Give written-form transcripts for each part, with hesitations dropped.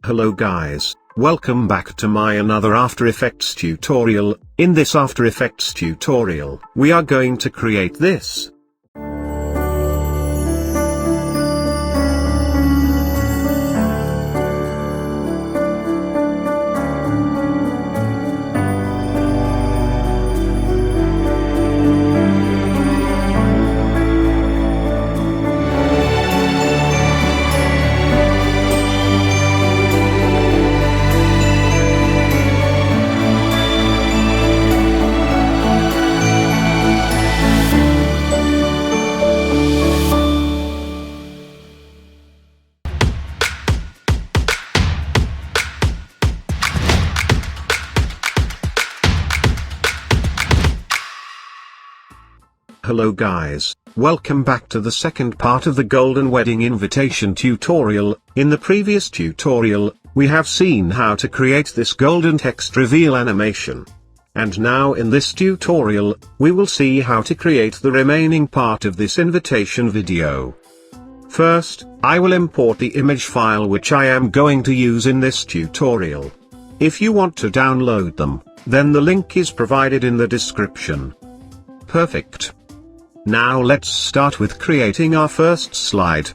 Hello guys, welcome back to my another After Effects tutorial. In this After Effects tutorial, we are going to create this. Hello guys, welcome back to the second part of the Golden Wedding Invitation tutorial. In the previous tutorial, we have seen how to create this golden text reveal animation. And now in this tutorial, we will see how to create the remaining part of this invitation video. First, I will import the image file which I am going to use in this tutorial. If you want to download them, then the link is provided in the description. Perfect. Now let's start with creating our first slide.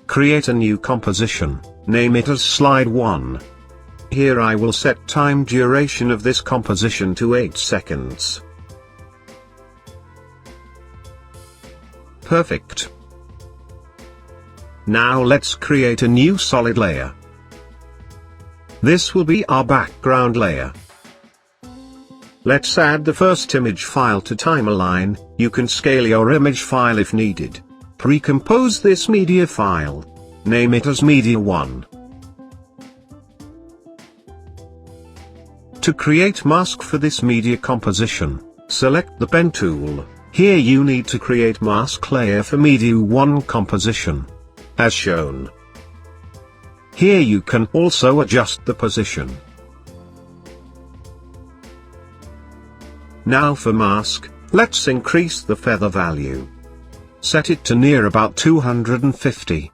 Create a new composition, name it as slide 1. Here I will set time duration of this composition to 8 seconds. Perfect. Now let's create a new solid layer. This will be our background layer. Let's add the first image file to timeline. You can scale your image file if needed. Pre-compose this media file. Name it as Media 1. To create mask for this media composition, select the pen tool. Here you need to create mask layer for Media 1 composition. As shown. Here you can also adjust the position. Now for mask, let's increase the feather value. Set it to near about 250.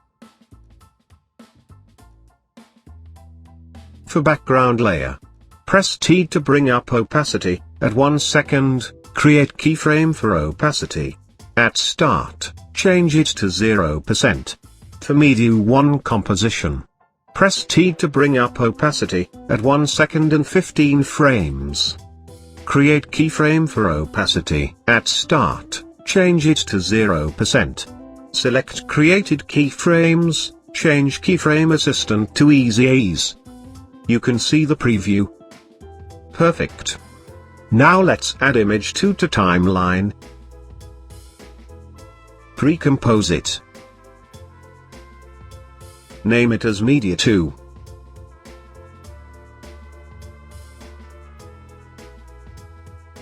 For background layer, press T to bring up opacity. At 1 second, create keyframe for opacity. At start, change it to 0%. For Media 1 composition, press T to bring up opacity. At 1 second and 15 frames. Create keyframe for opacity. At start, change it to 0%. Select created keyframes, change keyframe assistant to easy ease. You can see the preview. Perfect. Now let's add image 2 to timeline. Pre-compose it. Name it as Media 2.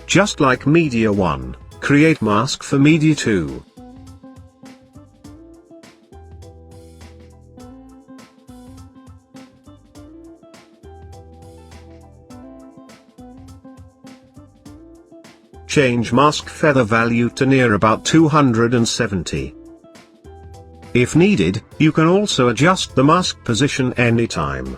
Just like Media 1, create mask for Media 2. Change mask feather value to near about 270. If needed, you can also adjust the mask position anytime.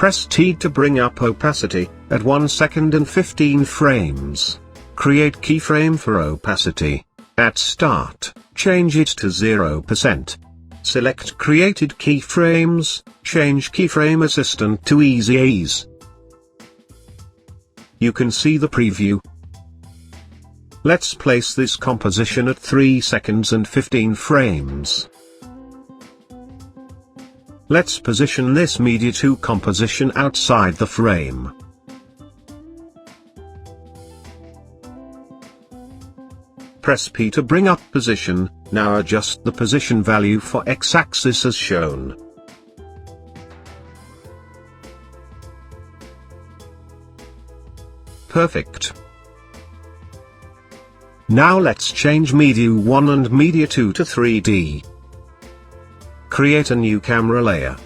Press T to bring up opacity. At 1 second and 15 frames. Create keyframe for opacity. At start, change it to 0%. Select created keyframes, change keyframe assistant to easy ease. You can see the preview. Let's place this composition at 3 seconds and 15 frames. Let's position this Media 2 composition outside the frame. Press P to bring up position. Now adjust the position value for x-axis as shown. Perfect. Now let's change Media 1 and Media 2 to 3D. Create a new camera layer.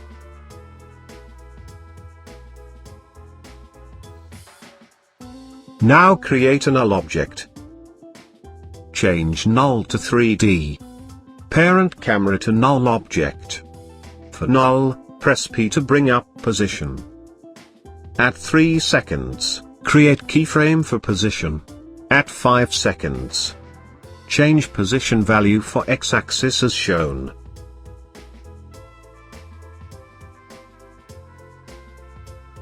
Now create a null object. change null to 3D. Parent camera to null object. For null, press P to bring up position. At 3 seconds, create keyframe for position. At 5 seconds, change position value for x-axis as shown.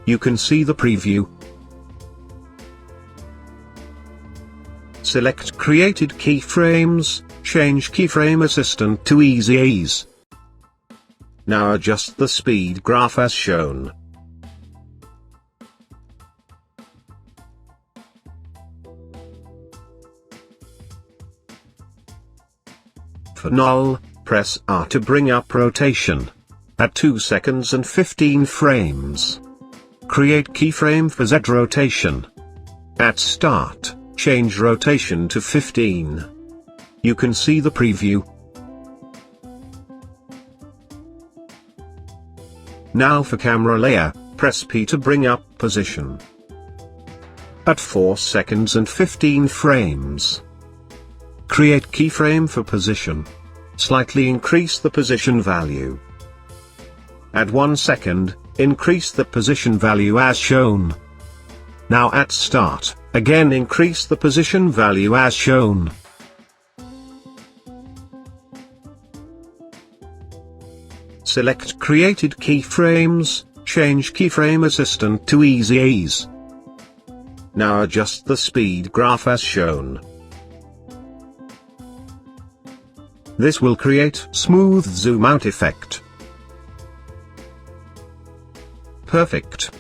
You can see the preview. Select created keyframes, change keyframe assistant to easy ease. Now adjust the speed graph as shown. For null, press R to bring up rotation. At 2 seconds and 15 frames. Create keyframe for Z rotation. At start, change rotation to 15. You can see the preview. Now for camera layer, press P to bring up position. At 4 seconds and 15 frames. Create keyframe for position. Slightly increase the position value. At 1 second, increase the position value as shown. Now at start, again increase the position value as shown. Select created keyframes, change keyframe assistant to easy ease. Now adjust the speed graph as shown. This will create smooth zoom out effect. Perfect.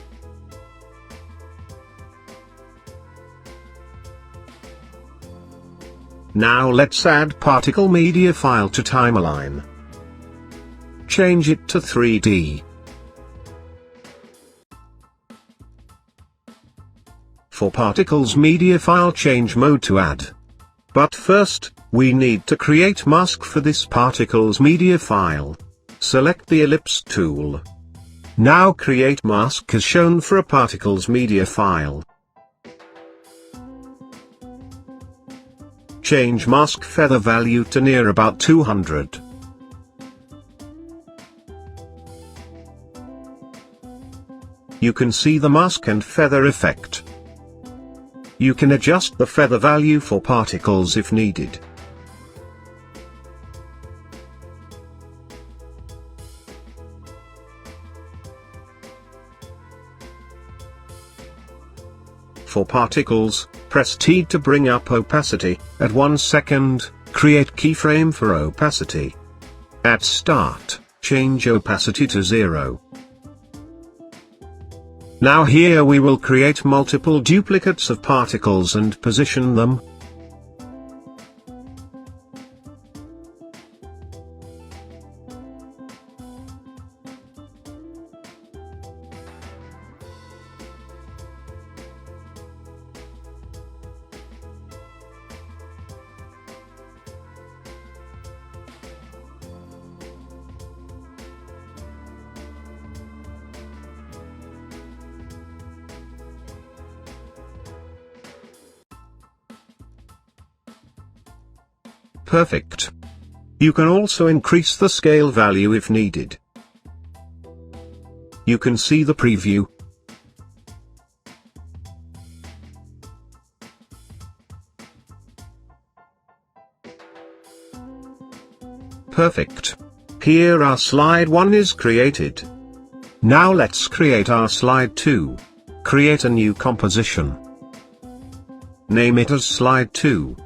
Now let's add particle media file to timeline. Change it to 3D. For particles media file, change mode to add. But first, we need to create mask for this particles media file. Select the ellipse tool. Now create mask as shown for a particles media file. Change mask feather value to near about 200. You can see the mask and feather effect. You can adjust the feather value for particles if needed. For particles, press T to bring up opacity. At 1 second, create keyframe for opacity. At start, change opacity to 0. Now here we will create multiple duplicates of particles and position them. Perfect. You can also increase the scale value if needed. You can see the preview. Perfect. Here our slide 1 is created. Now let's create our slide 2. Create a new composition. Name it as slide 2.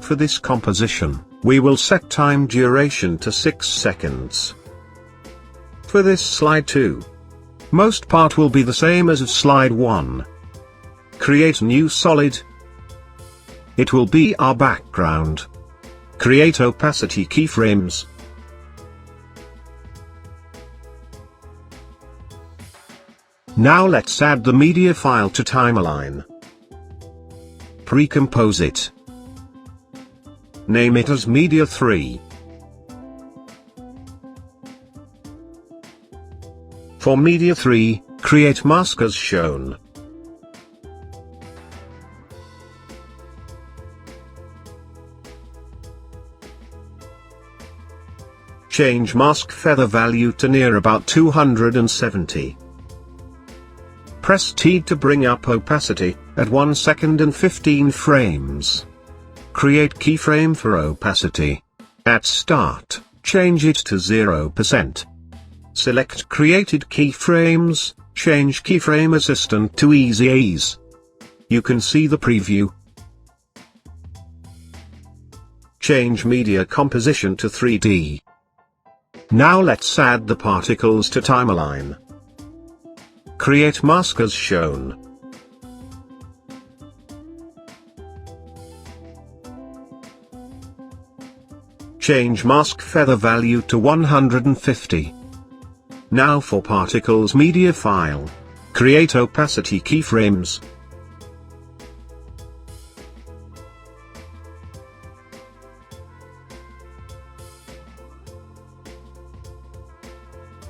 For this composition, we will set time duration to 6 seconds. For this slide 2, most part will be the same as slide 1. Create new solid. It will be our background. Create opacity keyframes. Now let's add the media file to timeline. Pre-compose it. Name it as Media 3. For Media 3, create mask as shown. Change mask feather value to near about 270. Press T to bring up opacity, at 1 second and 15 frames. Create keyframe for opacity. At start, change it to 0%. Select created keyframes, change keyframe assistant to easy ease. You can see the preview. Change media composition to 3D. Now let's add the particles to timeline. Create mask as shown. Change mask feather value to 150. Now for particles media file. Create opacity keyframes.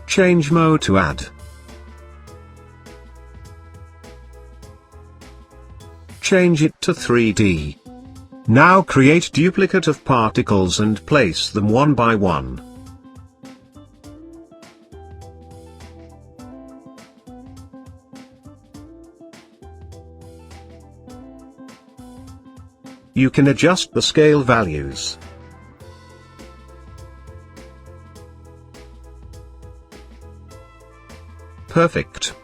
Change mode to add. Change it to 3D. Now create duplicate of particles and place them one by one. You can adjust the scale values. Perfect.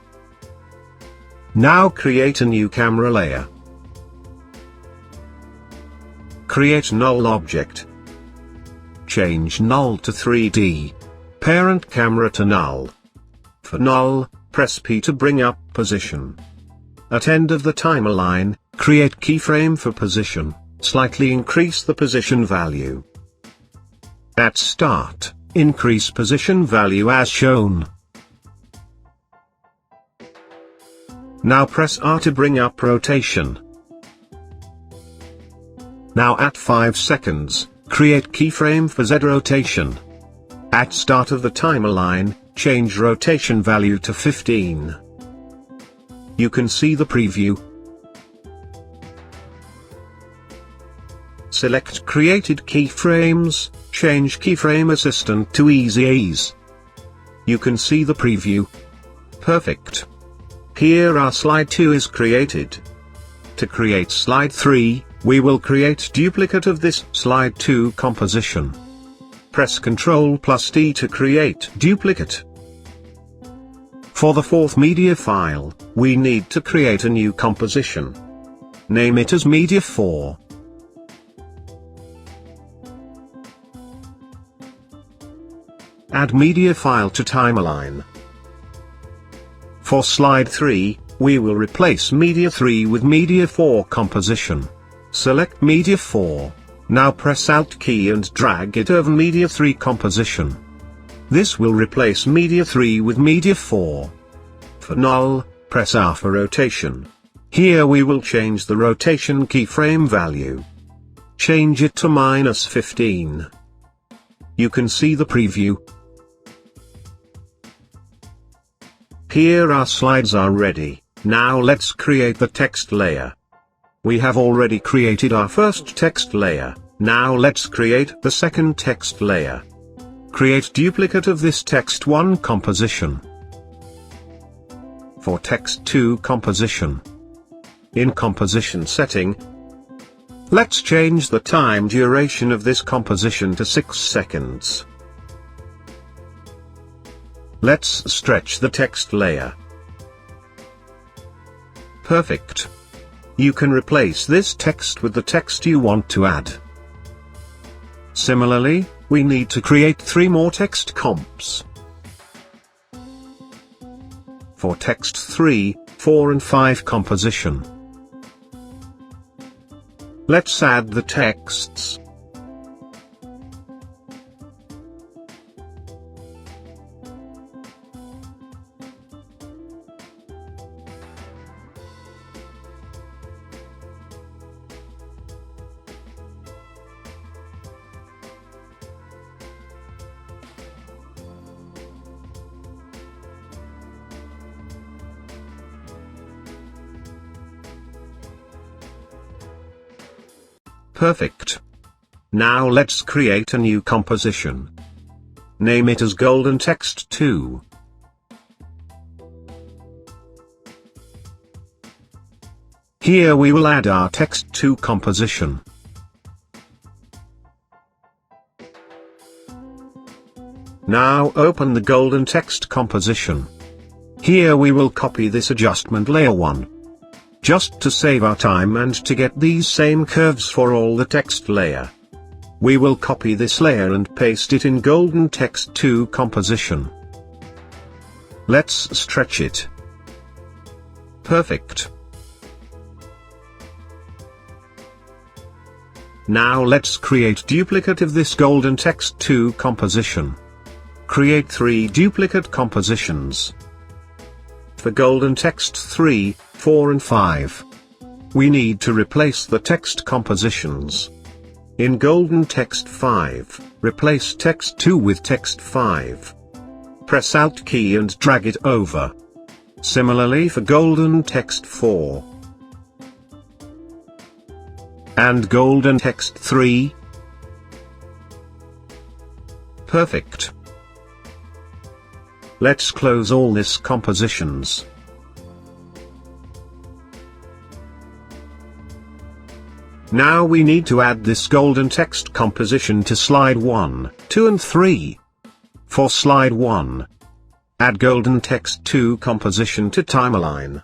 Now create a new camera layer. Create null object. Change null to 3D. Parent camera to null. For null, press P to bring up position. At end of the timeline, create keyframe for position, slightly increase the position value. At start, increase position value as shown. Now press R to bring up rotation. Now at 5 seconds, create keyframe for Z rotation. At start of the timeline, change rotation value to 15. You can see the preview. Select created keyframes, change keyframe assistant to easy ease. You can see the preview. Perfect. Here our slide 2 is created. To create slide 3, we will create duplicate of this slide 2 composition. Press Ctrl+D to create duplicate. For the fourth media file, we need to create a new composition. Name it as Media 4. Add media file to timeline. For slide 3, we will replace Media 3 with Media 4 composition. Select Media 4, now press Alt key and drag it over Media 3 composition. This will replace Media 3 with Media 4. For null, press R for rotation. Here we will change the rotation keyframe value. Change it to -15. You can see the preview. Here our slides are ready. Now let's create the text layer. We have already created our first text layer, now let's create the second text layer. Create duplicate of this text 1 composition. For text 2 composition. In composition setting, let's change the time duration of this composition to 6 seconds. Let's stretch the text layer. Perfect. You can replace this text with the text you want to add. Similarly, we need to create 3 more text comps. For text 3, 4 and 5 composition. Let's add the texts. Perfect. Now let's create a new composition. Name it as Golden Text 2. Here we will add our text to composition. Now open the Golden Text composition. Here we will copy this adjustment layer 1. Just to save our time and to get these same curves for all the text layer, we will copy this layer and paste it in Golden Text 2 composition. Let's stretch it. Perfect. Now let's create duplicate of this Golden Text 2 composition. Create 3 duplicate compositions. For Golden Text 3, 4 and 5, we need to replace the text compositions. In Golden Text 5, replace text 2 with text 5. Press Alt key and drag it over. Similarly for Golden Text 4 and Golden Text 3. Perfect. Let's close all these compositions. Now we need to add this Golden Text composition to slide 1, 2 and 3. For slide 1, add Golden Text 2 composition to timeline.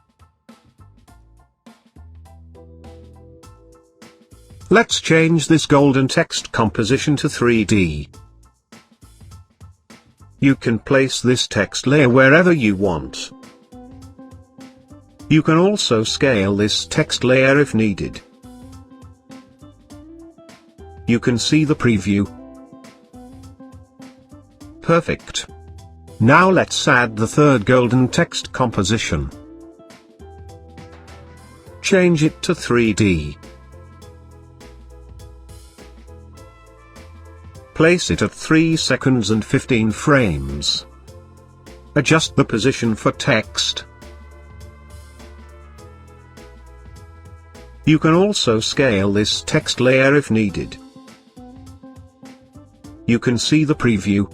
Let's change this Golden Text composition to 3D. You can place this text layer wherever you want. You can also scale this text layer if needed. You can see the preview. Perfect. Now let's add the third Golden Text composition. Change it to 3D. Place it at 3 seconds and 15 frames. Adjust the position for text. You can also scale this text layer if needed. You can see the preview.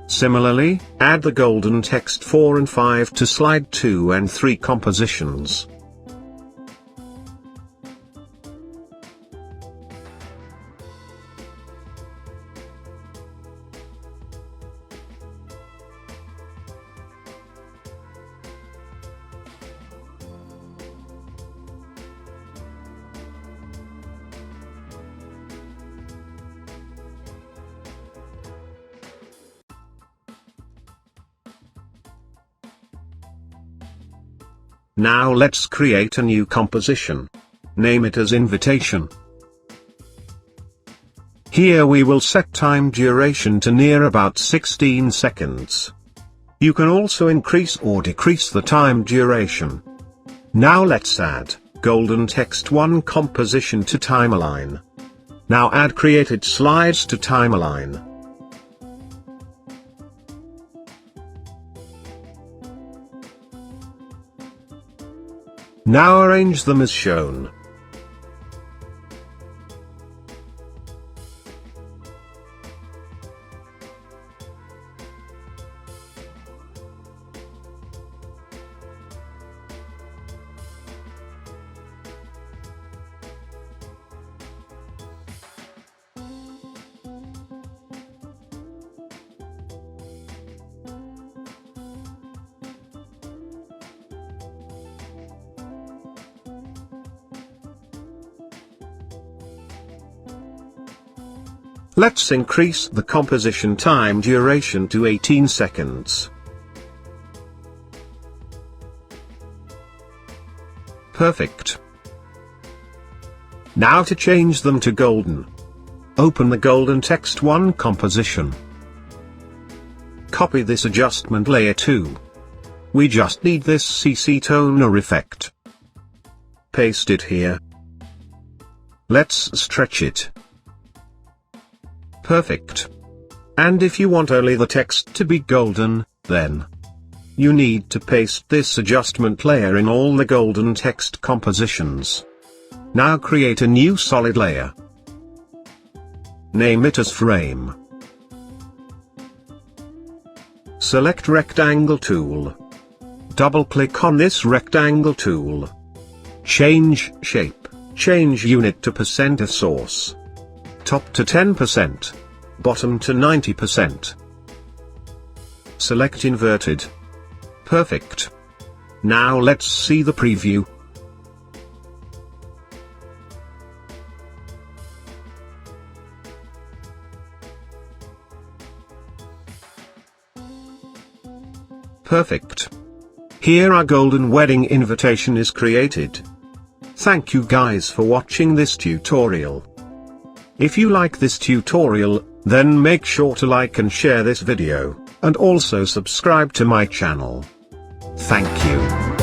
Similarly, add the Golden Text 4 and 5 to slide 2 and 3 compositions. Now let's create a new composition. Name it as Invitation. Here we will set time duration to near about 16 seconds. You can also increase or decrease the time duration. Now let's add Golden Text 1 composition to timeline. Now add created slides to timeline. Now arrange them as shown. Let's increase the composition time duration to 18 seconds. Perfect. Now to change them to golden. Open the Golden Text 1 composition. Copy this adjustment layer 2. We just need this CC toner effect. Paste it here. Let's stretch it. Perfect. And if you want only the text to be golden, then you need to paste this adjustment layer in all the Golden Text compositions. Now create a new solid layer. Name it as frame. Select rectangle tool. Double-click on this rectangle tool. Change shape, change unit to percent of source. Top to 10%. Bottom to 90%. Select inverted. Perfect. Now let's see the preview. Perfect. Here our golden wedding invitation is created. Thank you guys for watching this tutorial. If you like this tutorial, then make sure to like and share this video, and also subscribe to my channel. Thank you.